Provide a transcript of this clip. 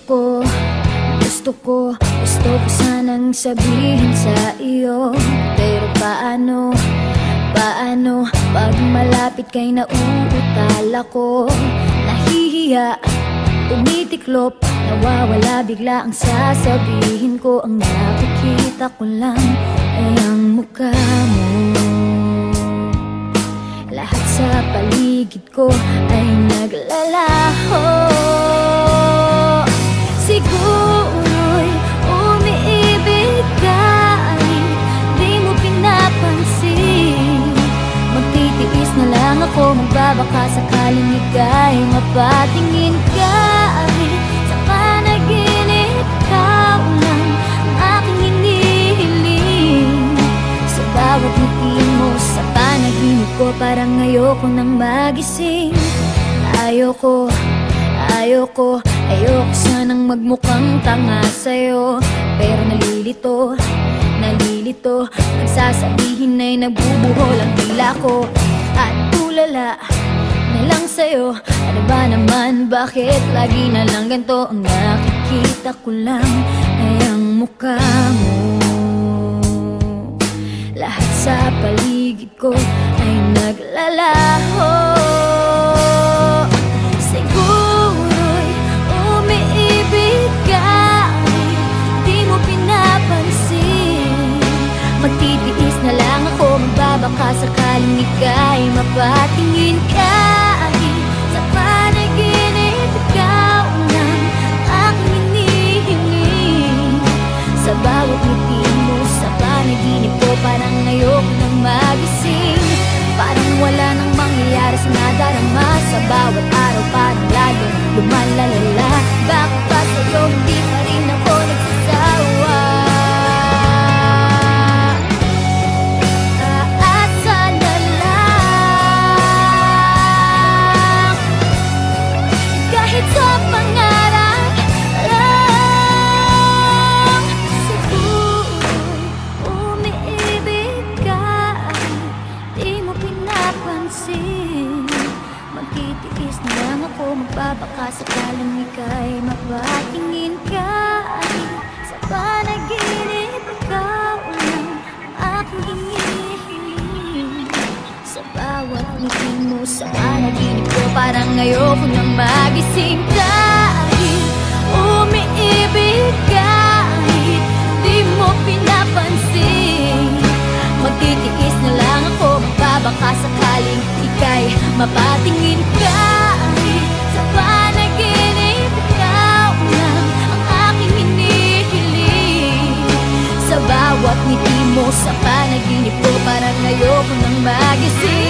Gusto ko sanang sabihin sa iyo, pero paano pag malapit kay nauutal ako? Nahihiya, tumitiklop, nawawala bigla ang sasabihin ko. Ang nakikita ko lang ay ang mukha mo. Lahat sa paligid ko ay naglalaho. Siguro'y umiibig ka, di mo pinapansin. Magtitiis na lang ako, magbabaka sakaling ika'y mapatingin ka. Sa panaginip, ikaw lang ang aking hinihiling. Sa bawat ngiti mo sa panaginip ko, parang ayoko nang magising. Ayoko sanang magmukhang tanga sa'yo, pero nalilito nagsasabihin ay nagbubuhol ang dila ko. At tulala na lang sa'yo, ano ba naman, bakit lagi na lang ganito? Ang nakikita ko lang ay ang mukha mo. Lahat sa paligid ko ay naglalaho. Siguro'y umiibig ka, di mo pinapansin. Magtitiis na lang ako, magbabaka sakaling ika'y mapatingin ka. Sa panaginip, ikaw lang aking hinihiling. Sa bawat ngiti mo sa panaginip ko, parang ayoko nang magising. Parang wala nang mangyayari sa nadarama. Sa bawat araw parang lalo lumalalala. Bakit ba sa'yo hindi pa rin ako nagsasawa? Aasa na lang, kahit sa pangarap lang. Siguro'y umiibig ka, di mo pinapansin. Magtitiis na lang ako, magbabaka sakaling ika'y mapatingin ka. Sa panaginip, ikaw lang ang aking hinihiling. Sa bawat ngiti mo sa panaginip ko, parang ayoko nang magising. Kahit umiibig ka, di mo pinapansin. Magtitiis na lang ako, magbabaka sakaling ika'y mapatingin ka. Sa panaginip, ikaw lang ang aking hinihiling. Sa bawat ngiti mo sa panaginip ko, parang ayoko nang magising.